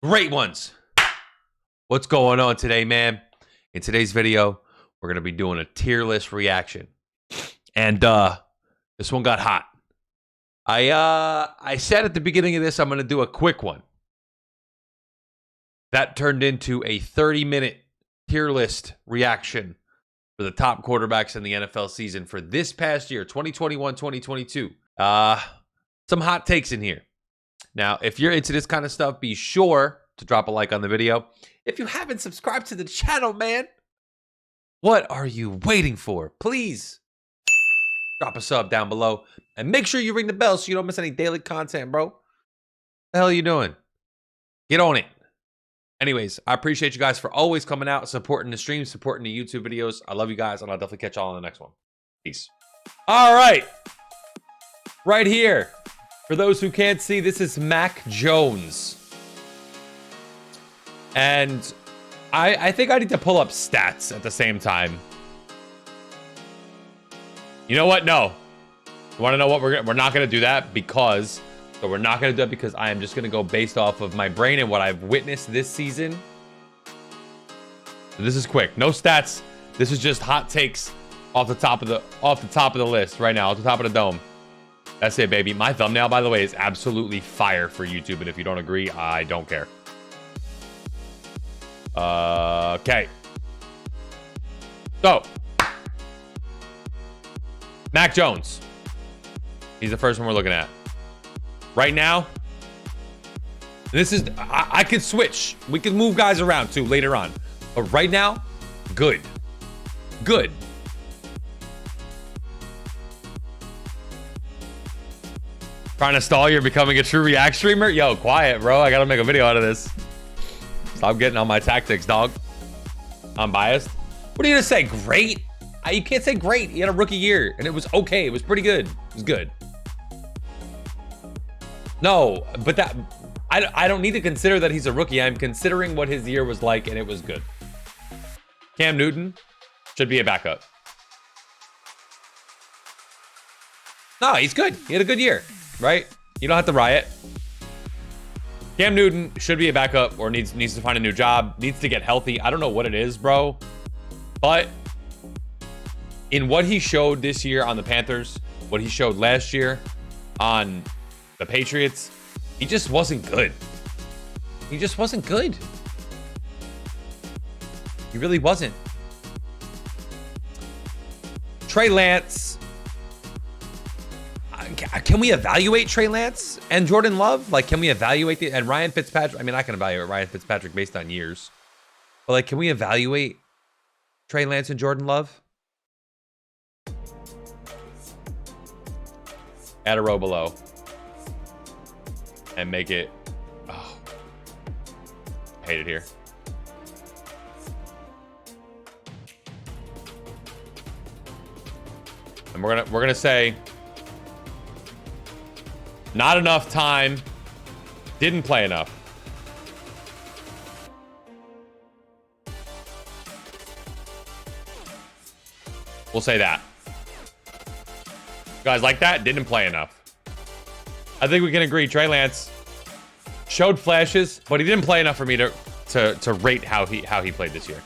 Great ones. What's going on today, man? In today's video, we're going to be doing a tier list reaction. And this one got hot. I said at the beginning of this, I'm going to do a quick one. That turned into a 30-minute tier list reaction for the top quarterbacks in the NFL season for this past year, 2021-2022. Some hot takes in here. Now, if you're into this kind of stuff, be sure to drop a like on the video. If you haven't subscribed to the channel, man, what are you waiting for? Please drop a sub down below and make sure you ring the bell so you don't miss any daily content, bro. What the hell are you doing? Get on it. Anyways, I appreciate you guys for always coming out, supporting the stream, supporting the YouTube videos. I love you guys, and I'll definitely catch y'all on the next one. Peace. All right. Right here. For those who can't see, this is Mac Jones. And I think I need to pull up stats at the same time. You know what? No. You want to know what we're not going to do that because... So we're not going to do it because I am just going to go based off of my brain and what I've witnessed this season. So this is quick. No stats. This is just hot takes off the top of the list right now, off the top of the dome. That's it, baby. My thumbnail, by the way, is absolutely fire for YouTube, and if you don't agree, I don't care. Okay. So, Mac Jones. He's the first one we're looking at. Right now, this is, I could switch. We can move guys around too later on. But right now, good. Good. Trying to stall, you're becoming a true React streamer? Yo, quiet, bro. I gotta make a video out of this. Stop getting on my tactics, dog. I'm biased. What are you gonna say? Great? You can't say great. He had a rookie year, and it was okay. It was pretty good. It was good. No, but that I don't need to consider that he's a rookie. I'm considering what his year was like, and it was good. Cam Newton should be a backup. No, he's good. He had a good year, right? You don't have to riot. Cam Newton should be a backup or needs to find a new job, needs to get healthy. I don't know what it is, bro. But in what he showed this year on the Panthers, what he showed last year on the Patriots, he just wasn't good. He just wasn't good. He really wasn't. Trey Lance. Can we evaluate Trey Lance and Jordan Love? Like, can we evaluate the and Ryan Fitzpatrick? I mean, I can evaluate Ryan Fitzpatrick based on years. But like, can we evaluate Trey Lance and Jordan Love? Add a row below. And make it, oh, I hate it here. And we're gonna say not enough time, didn't play enough. We'll say that. You guys like that? Didn't play enough. I think we can agree Trey Lance showed flashes, but he didn't play enough for me to rate how he played this year.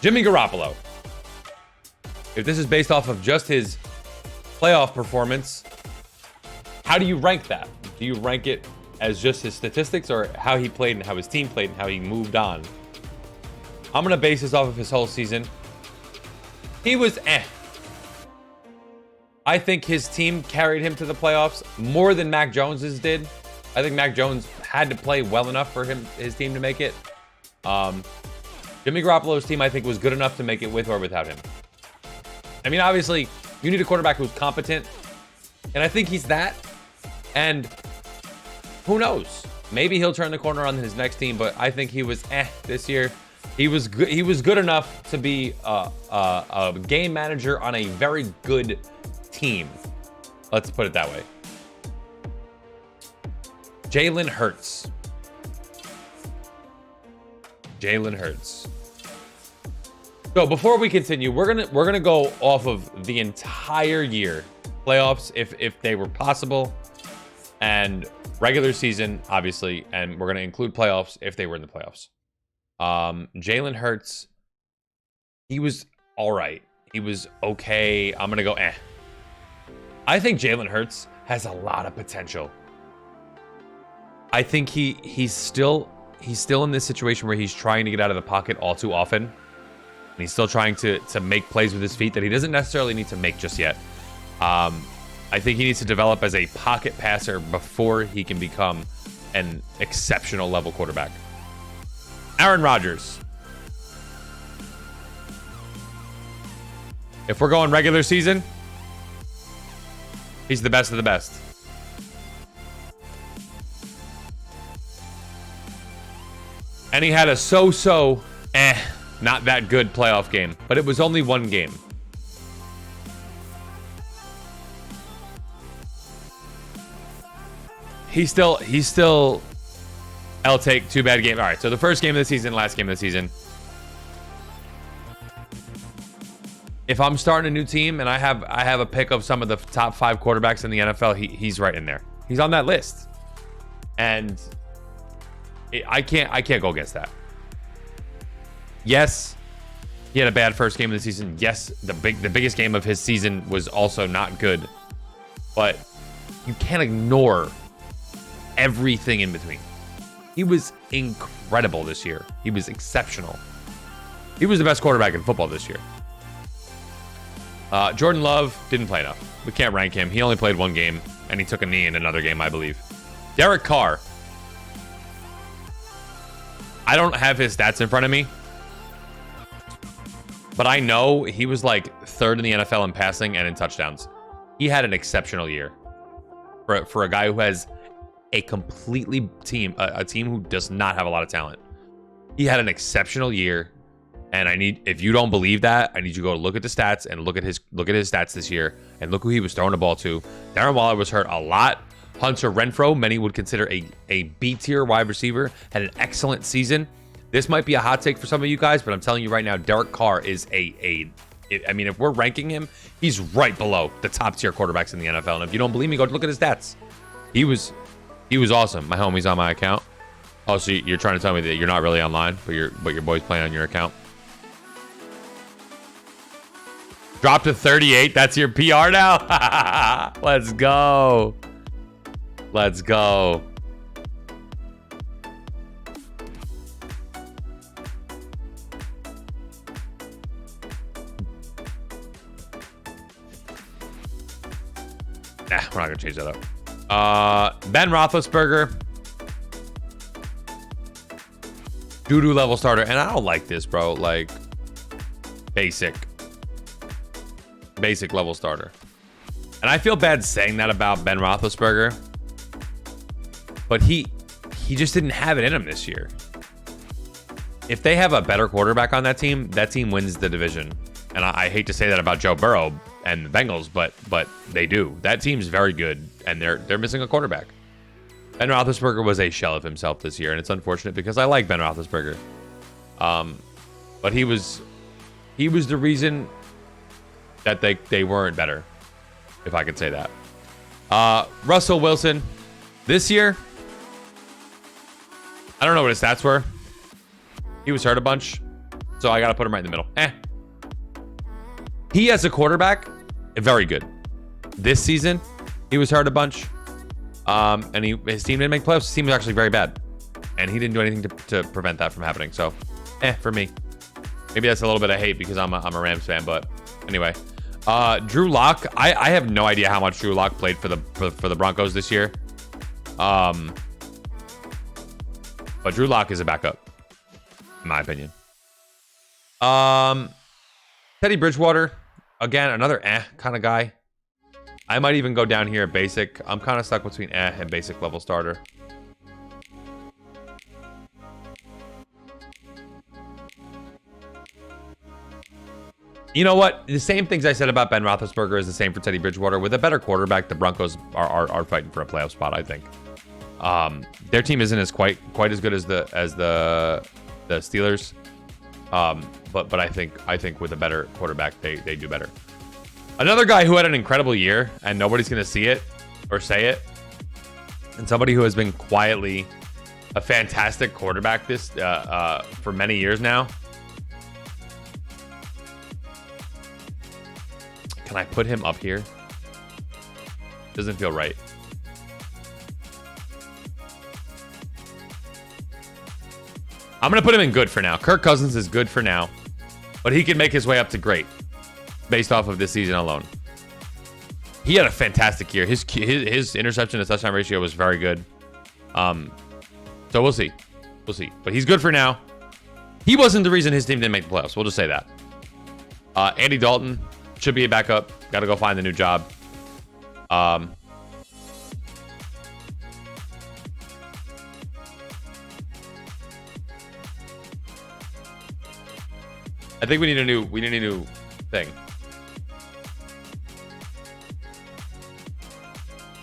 Jimmy Garoppolo. If this is based off of just his playoff performance, how do you rank that? Do you rank it as just his statistics or how he played and how his team played and how he moved on? I'm going to base this off of his whole season. He was I think his team carried him to the playoffs more than Mac Jones's did. I think Mac Jones had to play well enough for his team to make it. Jimmy Garoppolo's team, I think, was good enough to make it with or without him. I mean, obviously, you need a quarterback who's competent, and I think he's that. And who knows? Maybe he'll turn the corner on his next team, but I think he was this year. He was good. He was good enough to be a game manager on a very good team. Let's put it that way. Jalen Hurts. Jalen Hurts. So before we continue, we're gonna go off of the entire year playoffs if they were possible, and Regular season, obviously, and we're going to include playoffs if they were in the playoffs. Jalen Hurts, he was all right. He was okay. I'm going to go eh. I think Jalen Hurts has a lot of potential. I think he's still in this situation where he's trying to get out of the pocket all too often. And he's still trying to make plays with his feet that he doesn't necessarily need to make just yet. I think he needs to develop as a pocket passer before he can become an exceptional level quarterback. Aaron Rodgers. If we're going regular season, he's the best of the best. And he had a not that good playoff game, but it was only one game. He's still I'll take 2 bad games. All right, so the first game of the season, last game of the season. If I'm starting a new team and I have a pick of some of the top 5 quarterbacks in the NFL, he's right in there. He's on that list. And I can't go against that. Yes, he had a bad first game of the season. Yes, the biggest game of his season was also not good. But you can't ignore everything in between. He was incredible this year. He was exceptional. He was the best quarterback in football this year. Jordan Love didn't play enough. We can't rank him. He only played 1 game, and he took a knee in another game, I believe. Derek Carr. I don't have his stats in front of me, but I know he was like 3rd in the NFL in passing and in touchdowns. He had an exceptional year for a guy who has a completely a team who does not have a lot of talent. He had an exceptional year, and if you don't believe that, I need you to go look at the stats and look at his stats this year and look who he was throwing the ball to. Darren Waller was hurt a lot. Hunter Renfrow, many would consider a B-tier wide receiver, had an excellent season. This might be a hot take for some of you guys, but I'm telling you right now, Derek Carr is if we're ranking him, he's right below the top tier quarterbacks in the NFL. And if you don't believe me, go look at his stats. He was awesome. My homie's on my account. Oh, so you're trying to tell me that you're not really online, but your boy's playing on your account. Drop to 38. That's your PR now. Let's go. Let's go. Nah, we're not gonna change that up. Ben Roethlisberger, doo-doo level starter, and I don't like this, bro. Like basic level starter, and I feel bad saying that about Ben Roethlisberger, but he just didn't have it in him this year. If they have a better quarterback on that team wins the division. And I hate to say that about Joe Burrow and the Bengals, but they do. That team's very good, and they're missing a quarterback. Ben Roethlisberger was a shell of himself this year, and it's unfortunate because I like Ben Roethlisberger. But he was the reason that they weren't better, if I could say that. Russell Wilson, this year, I don't know what his stats were. He was hurt a bunch, so I got to put him right in the middle. He, as a quarterback, very good. This season, he was hurt a bunch, and his team didn't make playoffs. His team was actually very bad, and he didn't do anything to prevent that from happening. So, for me. Maybe that's a little bit of hate because I'm a Rams fan, but anyway. Drew Lock, I have no idea how much Drew Lock played for the Broncos this year. But Drew Lock is a backup, in my opinion. Teddy Bridgewater, again, another kind of guy. I might even go down here at basic. I'm kind of stuck between and basic level starter. You know what? The same things I said about Ben Roethlisberger is the same for Teddy Bridgewater. With a better quarterback, the Broncos are fighting for a playoff spot, I think. Their team isn't quite as good as the Steelers. But I think with a better quarterback, they do better. Another guy who had an incredible year, and nobody's gonna see it or say it, and somebody who has been quietly a fantastic quarterback this for many years now. Can I put him up here? Doesn't feel right. I'm going to put him in good for now. Kirk Cousins is good for now, but he can make his way up to great based off of this season alone. He had a fantastic year. His interception to touchdown ratio was very good. So we'll see. We'll see. But he's good for now. He wasn't the reason his team didn't make the playoffs. We'll just say that. Andy Dalton should be a backup. Got to go find a new job. I think we need a new thing.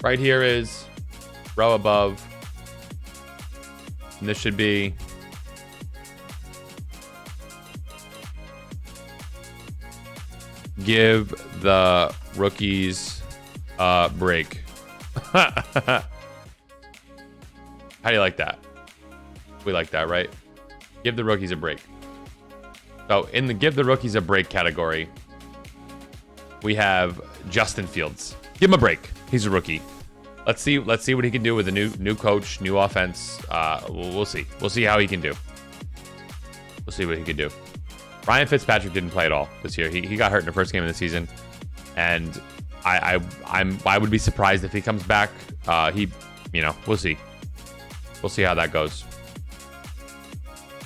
Right here is row above. And this should be give the rookies a break. How do you like that? We like that, right? Give the rookies a break. So in the give the rookies a break category, we have Justin Fields. Give him a break. He's a rookie. Let's see what he can do with a new coach, new offense. We'll see. We'll see how he can do. We'll see what he can do. Ryan Fitzpatrick didn't play at all this year. He got hurt in the first game of the season, and I would be surprised if he comes back. We'll see. We'll see how that goes.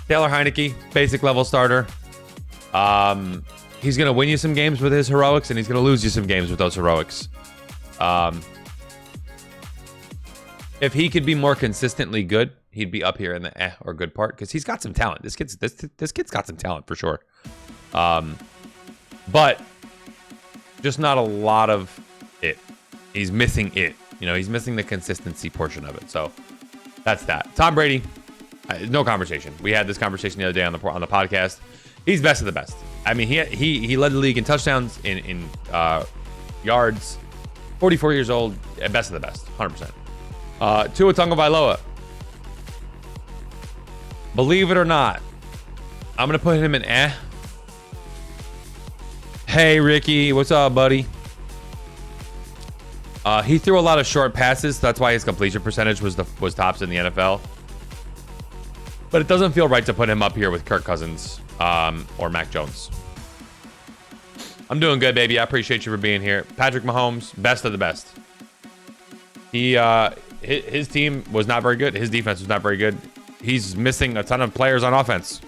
Taylor Heineke, basic level starter. He's going to win you some games with his heroics, and he's going to lose you some games with those heroics. If he could be more consistently good, he'd be up here in the or good part, because he's got some talent. This kid's got some talent for sure. But just not a lot of it. He's missing it. He's missing the consistency portion of it. So that's that. Tom Brady, no conversation. We had this conversation the other day on the podcast. He's best of the best. I mean, he led the league in touchdowns, in yards. 44 years old, best of the best, 100%. Tua Tagovailoa. Believe it or not, I'm gonna put him in Hey Ricky, what's up, buddy? He threw a lot of short passes. So that's why his completion percentage was tops in the NFL. But it doesn't feel right to put him up here with Kirk Cousins or Mac Jones. I'm doing good, baby. I appreciate you for being here. Patrick Mahomes, best of the best. His team was not very good. His defense was not very good. He's missing a ton of players on offense.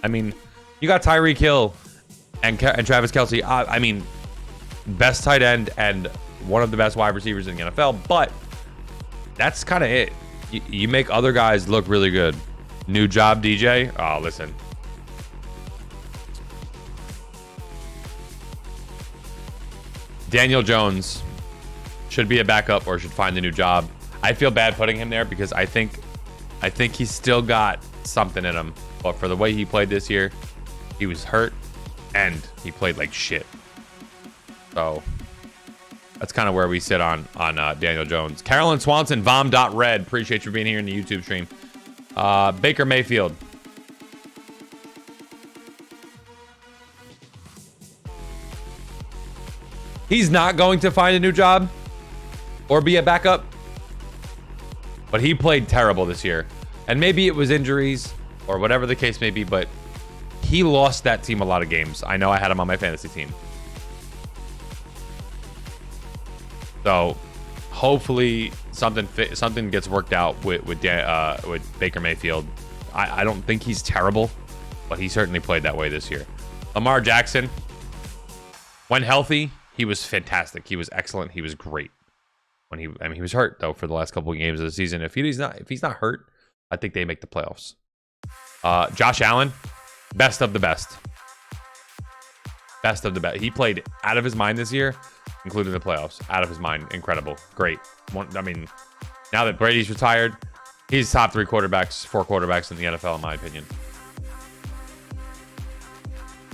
I mean, you got Tyreek Hill and Travis Kelce. I mean, best tight end and one of the best wide receivers in the NFL. But that's kind of it. You make other guys look really good. New job, DJ. Oh, listen. Daniel Jones should be a backup or should find a new job. I feel bad putting him there because I think he's still got something in him. But for the way he played this year, he was hurt and he played like shit. So that's kind of where we sit on Daniel Jones. Carolyn Swanson, vom.red. Appreciate you being here in the YouTube stream. Baker Mayfield. He's not going to find a new job or be a backup, but he played terrible this year. And maybe it was injuries or whatever the case may be, but he lost that team a lot of games. I know I had him on my fantasy team. So hopefully something gets worked out with Baker Mayfield. I don't think he's terrible, but he certainly played that way this year. Lamar Jackson, when healthy, he was fantastic. He was excellent. He was great. He was hurt though for the last couple of games of the season. If he's not hurt, I think they make the playoffs. Josh Allen, best of the best. Best of the best. He played out of his mind this year, including the playoffs. Out of his mind. Incredible. Great. Now that Brady's retired, he's top 4 quarterbacks in the NFL, in my opinion.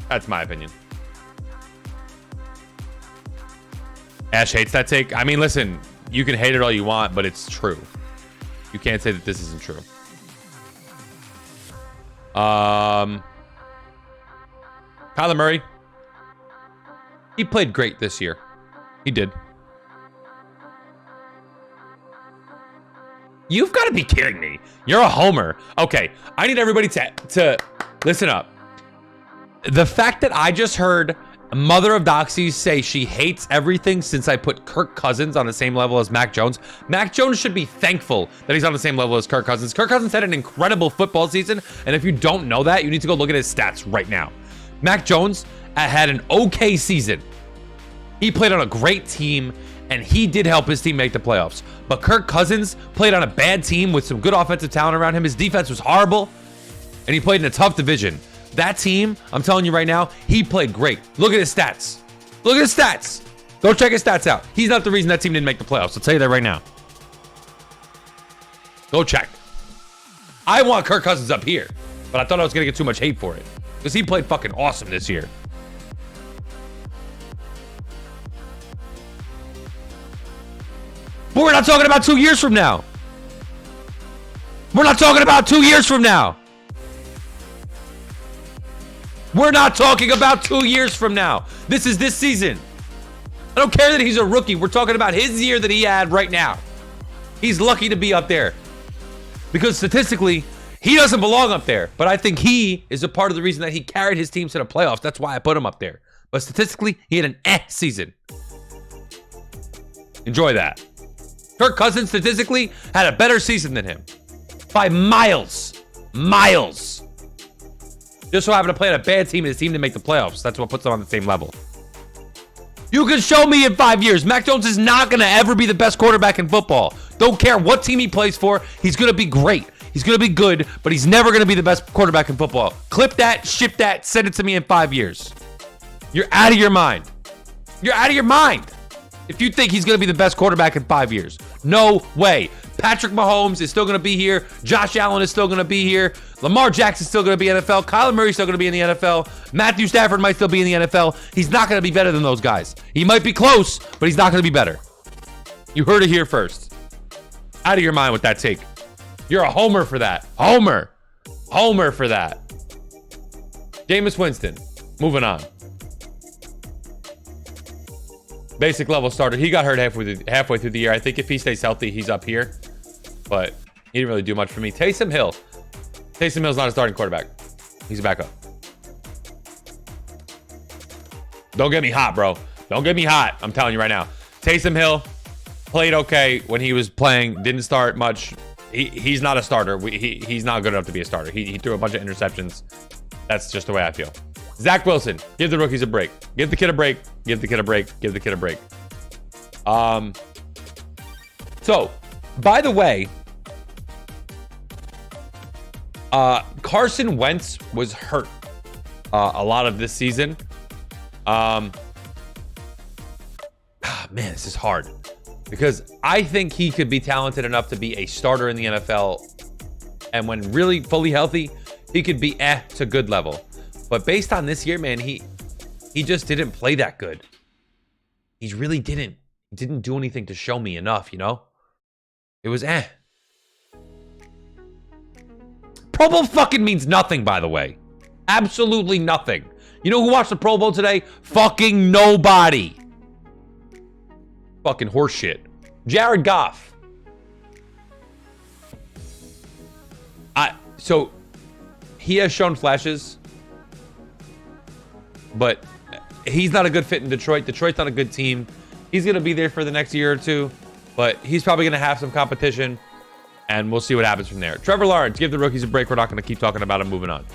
That's my opinion. Ash hates that take. I mean, listen, you can hate it all you want, but it's true. You can't say that this isn't true. Kyler Murray. He played great this year. He did. You've got to be kidding me. You're a homer. Okay, I need everybody to listen up. The fact that I just heard Mother of Doxy say she hates everything since I put Kirk Cousins on the same level as Mac Jones. Mac Jones should be thankful that he's on the same level as Kirk Cousins. Kirk Cousins had an incredible football season, and if you don't know that, you need to go look at his stats right now. Mac Jones had an okay season. He played on a great team, and he did help his team make the playoffs. But Kirk Cousins played on a bad team with some good offensive talent around him. His defense was horrible, and he played in a tough division. That team, I'm telling you right now, he played great. Look at his stats. Look at his stats. Go check his stats out. He's not the reason that team didn't make the playoffs. I'll tell you that right now. Go check. I want Kirk Cousins up here, but I thought I was going to get too much hate for it because he played fucking awesome this year. But we're not talking about 2 years from now. We're not talking about 2 years from now. We're not talking about 2 years from now. This is this season. I don't care that he's a rookie. We're talking about his year that he had right now. He's lucky to be up there. Because statistically, he doesn't belong up there. But I think he is a part of the reason that he carried his team to the playoffs. That's why I put him up there. But statistically, he had an season. Enjoy that. Kirk Cousins statistically had a better season than him. By miles. Miles. Just so happened to play on a bad team and his team didn't make the playoffs. That's what puts them on the same level. You can show me in 5 years. Mac Jones is not going to ever be the best quarterback in football. Don't care what team he plays for. He's going to be great. He's going to be good, but he's never going to be the best quarterback in football. Clip that, ship that, send it to me in 5 years. You're out of your mind. You're out of your mind if you think he's going to be the best quarterback in 5 years. No way. Patrick Mahomes is still going to be here. Josh Allen is still going to be here. Lamar Jackson's still going to be NFL. Kyler Murray's still going to be in the NFL. Matthew Stafford might still be in the NFL. He's not going to be better than those guys. He might be close, but he's not going to be better. You heard it here first. Out of your mind with that take. You're a homer for that. Homer. Homer for that. Jameis Winston. Moving on. Basic level starter. He got hurt halfway through the year. I think if he stays healthy, he's up here. But he didn't really do much for me. Taysom Hill. Taysom Hill's not a starting quarterback. He's a backup. Don't get me hot, bro. Don't get me hot. I'm telling you right now. Taysom Hill played okay when he was playing. Didn't start much. He's not a starter. He's not good enough to be a starter. He threw a bunch of interceptions. That's just the way I feel. Zach Wilson. Give the rookies a break. Give the kid a break. Give the kid a break. Give the kid a break. So, by the way, Carson Wentz was hurt a lot of this season. Man, this is hard because I think he could be talented enough to be a starter in the NFL, and when really fully healthy, he could be to good level. But based on this year, man, he just didn't play that good. He really didn't. He didn't do anything to show me enough, you know? It was Pro Bowl fucking means nothing, by the way. Absolutely nothing. You know who watched the Pro Bowl today? Fucking nobody. Fucking horseshit. Jared Goff. So he has shown flashes, but he's not a good fit in Detroit. Detroit's not a good team. He's going to be there for the next year or two, but he's probably going to have some competition, and we'll see what happens from there. Trevor Lawrence, give the rookies a break. We're not going to keep talking about him. Moving on.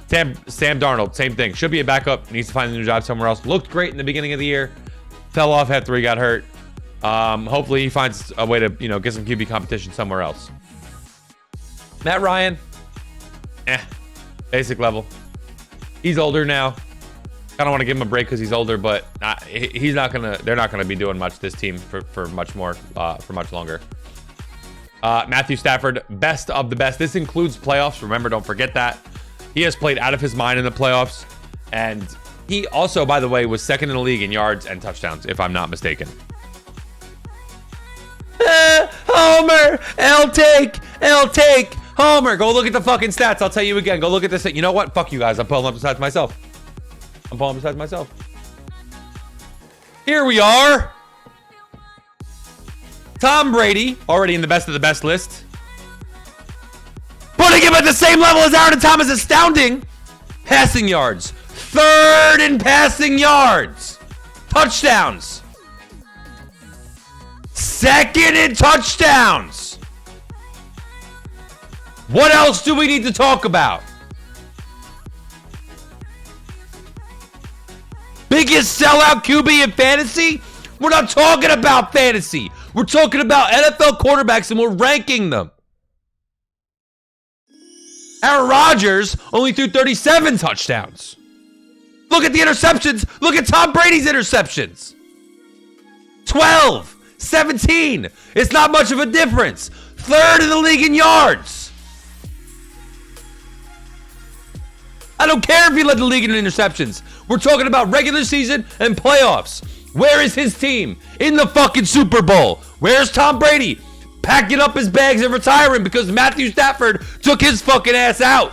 Sam Darnold, same thing. Should be a backup. Needs to find a new job somewhere else. Looked great in the beginning of the year. Fell off after he got hurt. Hopefully he finds a way to, get some QB competition somewhere else. Matt Ryan, basic level. He's older now. I don't want to give him a break because he's older, but he's not gonna. They're not gonna be doing much this team for much more for much longer. Matthew Stafford, best of the best. This includes playoffs. Remember, don't forget that. He has played out of his mind in the playoffs, and he also, by the way, was second in the league in yards and touchdowns, if I'm not mistaken. Homer! L take! L take! Homer! Go look at the fucking stats. I'll tell you again. Go look at this. You know what? Fuck you guys. I'm pulling up the stats myself. Here we are. Tom Brady, already in the best of the best list. Putting him at the same level as Aaron and Thomas. Astounding. Passing yards. Third in passing yards. Touchdowns. Second in touchdowns. What else do we need to talk about? Biggest sellout QB in fantasy? We're not talking about fantasy. We're talking about NFL quarterbacks and we're ranking them. Aaron Rodgers only threw 37 touchdowns. Look at the interceptions. Look at Tom Brady's interceptions. 12, 17. It's not much of a difference. Third in the league in yards. I don't care if he led the league in interceptions. We're talking about regular season and playoffs. Where is his team? In the fucking Super Bowl. Where's Tom Brady? Packing up his bags and retiring because Matthew Stafford took his fucking ass out.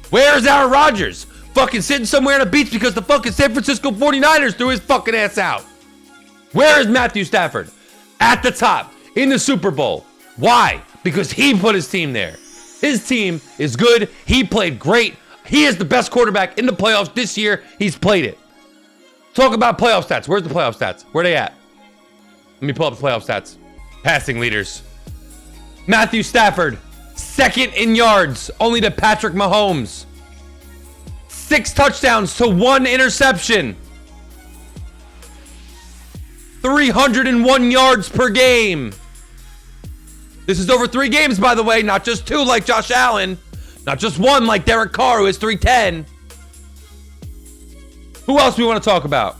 Where's Aaron Rodgers? Fucking sitting somewhere on a beach because the fucking San Francisco 49ers threw his fucking ass out. Where is Matthew Stafford? At the top. In the Super Bowl. Why? Because he put his team there. His team is good. He played great. He is the best quarterback in the playoffs this year. He's played it. Talk about playoff stats. Where's the playoff stats? Where they at? Let me pull up the playoff stats. Passing leaders. Matthew Stafford, second in yards, only to Patrick Mahomes. 6 touchdowns to 1 interception. 301 yards per game. This is over 3 games, by the way, not just 2 like Josh Allen. Not just 1 like Derek Carr, who is 310. Who else do we want to talk about?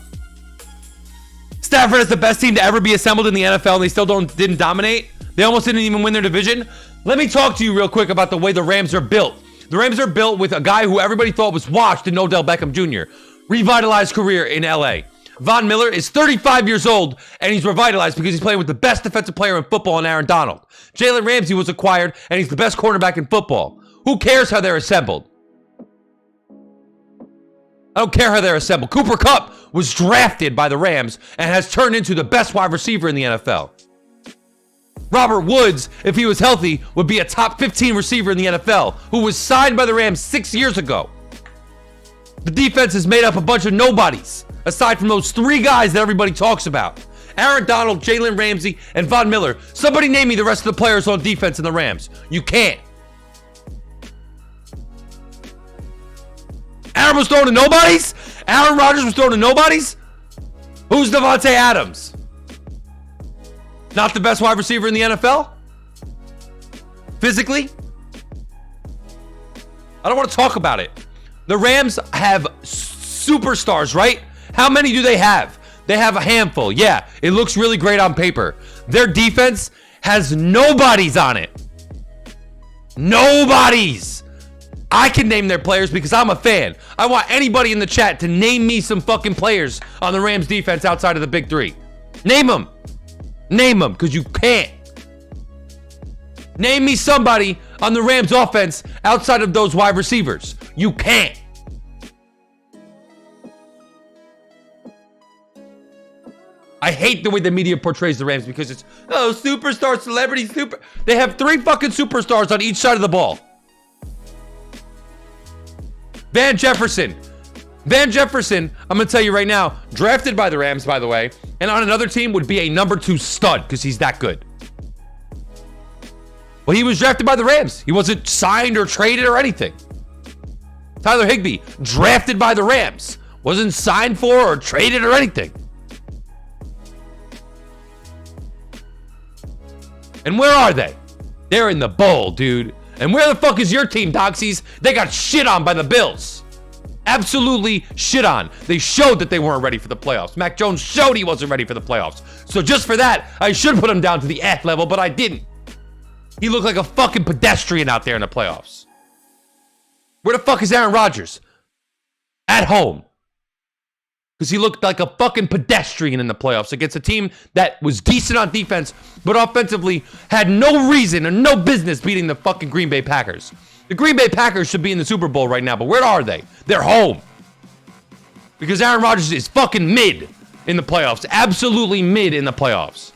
Stafford is the best team to ever be assembled in the NFL, and they still didn't dominate. They almost didn't even win their division. Let me talk to you real quick about the way the Rams are built. The Rams are built with a guy who everybody thought was washed in Odell Beckham Jr. Revitalized career in LA. Von Miller is 35 years old, and he's revitalized because he's playing with the best defensive player in football in Aaron Donald. Jalen Ramsey was acquired, and he's the best cornerback in football. Who cares how they're assembled? I don't care how they're assembled. Cooper Kupp was drafted by the Rams and has turned into the best wide receiver in the NFL. Robert Woods, if he was healthy, would be a top 15 receiver in the NFL, who was signed by the Rams 6 years ago. The defense is made up a bunch of nobodies, aside from those 3 guys that everybody talks about. Aaron Donald, Jalen Ramsey, and Von Miller. Somebody name me the rest of the players on defense in the Rams. You can't. Aaron was throwing to nobodies? Aaron Rodgers was throwing to nobodies? Who's Devontae Adams? Not the best wide receiver in the NFL? Physically? I don't want to talk about it. The Rams have superstars, right? How many do they have? They have a handful. Yeah, it looks really great on paper. Their defense has nobodies on it. Nobodies. I can name their players because I'm a fan. I want anybody in the chat to name me some fucking players on the Rams defense outside of the big 3. Name them. Name them, because you can't. Name me somebody on the Rams offense outside of those wide receivers. You can't. I hate the way the media portrays the Rams because it's, oh, superstar, celebrity, super. They have 3 fucking superstars on each side of the ball. Van Jefferson, I'm going to tell you right now, drafted by the Rams, by the way, and on another team would be a number 2 stud because he's that good. Well, he was drafted by the Rams. He wasn't signed or traded or anything. Tyler Higbee, drafted by the Rams. Wasn't signed for or traded or anything. And where are they? They're in the bowl, dude. And where the fuck is your team, Doxies? They got shit on by the Bills. Absolutely shit on. They showed that they weren't ready for the playoffs. Mac Jones showed he wasn't ready for the playoffs. So just for that, I should put him down to the F level, but I didn't. He looked like a fucking pedestrian out there in the playoffs. Where the fuck is Aaron Rodgers? At home. because he looked like a fucking pedestrian in the playoffs against a team that was decent on defense, but offensively had no reason and no business beating the fucking Green Bay Packers. The Green Bay Packers should be in the Super Bowl right now, but where are they? They're home. Because Aaron Rodgers is fucking mid in the playoffs. Absolutely mid in the playoffs.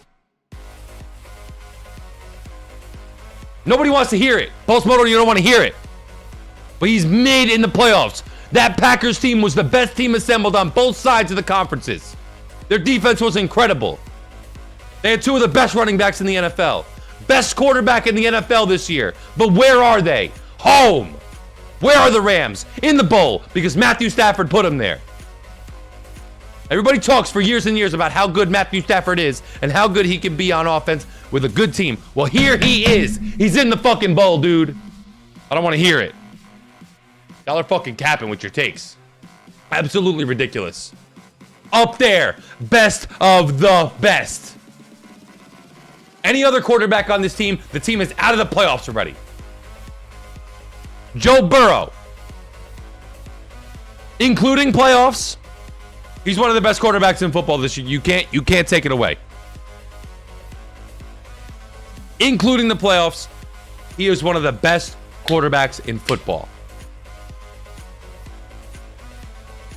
Nobody wants to hear it. Post Moto, you don't want to hear it. But he's mid in the playoffs. That Packers team was the best team assembled on both sides of the conferences. Their defense was incredible. They had two of the best running backs in the NFL. Best quarterback in the NFL this year. But where are they? Home. Where are the Rams? In the bowl. Because Matthew Stafford put them there. Everybody talks for years and years about how good Matthew Stafford is and how good he can be on offense with a good team. Well, here he is. He's in the fucking bowl, dude. I don't want to hear it. Y'all are fucking capping with your takes. Absolutely ridiculous. Up there. Best of the best. Any other quarterback on this team, the team is out of the playoffs already. Joe Burrow. Including playoffs. He's one of the best quarterbacks in football this year. You can't take it away. Including the playoffs, he is one of the best quarterbacks in football.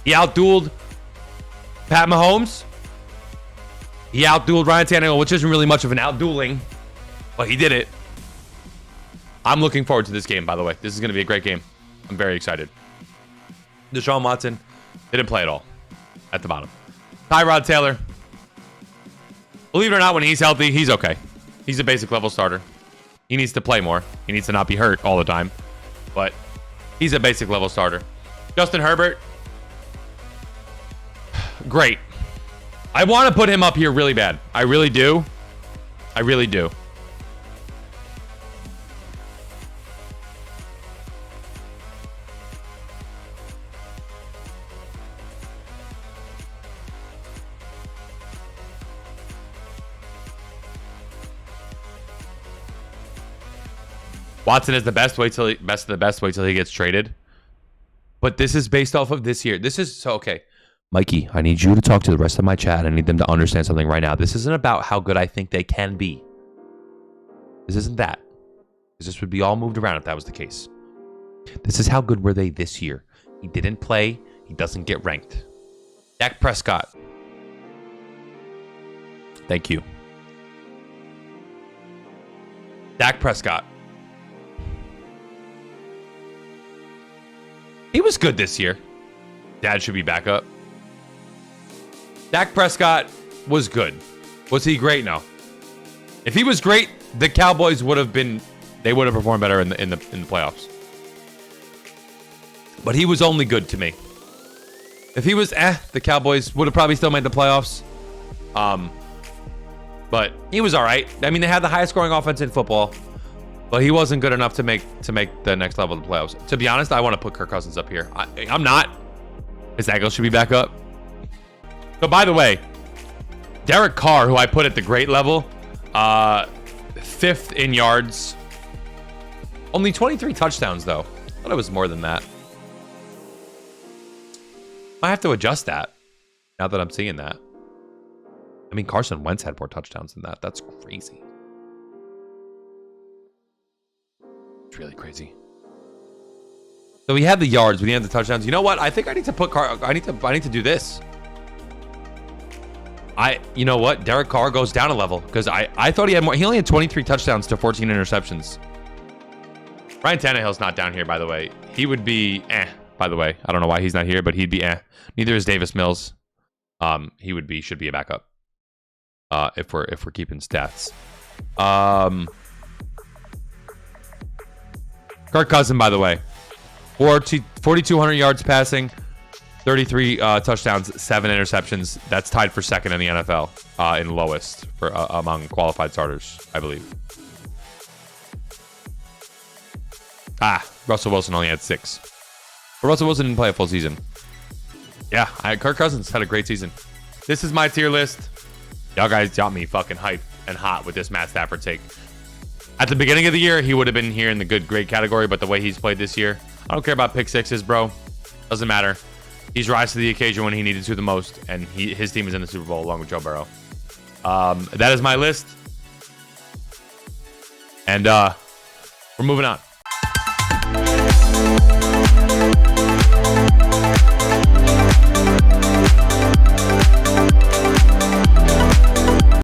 He outdueled Pat Mahomes. He outdueled Ryan Tannehill, which isn't really much of an outdueling, but he did it. I'm looking forward to this game, by the way. This is going to be a great game. I'm very excited. Deshaun Watson didn't play at all at the bottom. Tyrod Taylor, believe it or not, when he's healthy, he's okay. He's a basic level starter. He needs to play more. He needs to not be hurt all the time, but he's a basic level starter. Justin Herbert, great. I want to put him up here really bad. I really do. I really do. Watson is the best of the best way till he gets traded. But this is based off of this year. This is so okay. Mikey, I need you to talk to the rest of my chat. I need them to understand something right now. This isn't about how good I think they can be. This isn't that. Because this would be all moved around if that was the case. This is how good were they this year. He didn't play. He doesn't get ranked. Dak Prescott. Thank you. Dak Prescott. He was good this year. Dad should be back up. Dak Prescott was good. Was he great? No. If he was great, the Cowboys would have performed better in the playoffs. But he was only good to me. If he was the Cowboys would have probably still made the playoffs. But he was all right. I mean, they had the highest scoring offense in football. But he wasn't good enough to make the next level of the playoffs. To be honest, I want to put Kirk Cousins up here. I'm not. His ankle should be back up. So, by the way, Derek Carr, who I put at the great level, 5th in yards. Only 23 touchdowns, though. I thought it was more than that. I have to adjust that now that I'm seeing that. I mean, Carson Wentz had more touchdowns than that. That's crazy. It's really crazy. So we had the yards, we had the touchdowns. You know what? I think I need to put Carr. I need to do this. You know what? Derek Carr goes down a level because I thought he had more. He only had 23 touchdowns to 14 interceptions. Ryan Tannehill's not down here, by the way. He would be by the way. I don't know why he's not here, but he'd be Neither is Davis Mills. He should be a backup. If we're keeping stats. Kirk Cousins, by the way. 4,200 yards passing, 33 touchdowns, 7 interceptions. That's tied for second in the NFL in lowest for among qualified starters, I believe. Russell Wilson only had 6. But Russell Wilson didn't play a full season. Yeah, Kirk Cousins had a great season. This is my tier list. Y'all guys got me fucking hyped and hot with this Matt Stafford take. At the beginning of the year, he would have been here in the good, great category, but the way he's played this year, I don't care about pick sixes, bro. Doesn't matter. He's rise to the occasion when he needed to the most, and his team is in the Super Bowl along with Joe Burrow. That is my list. And we're moving on.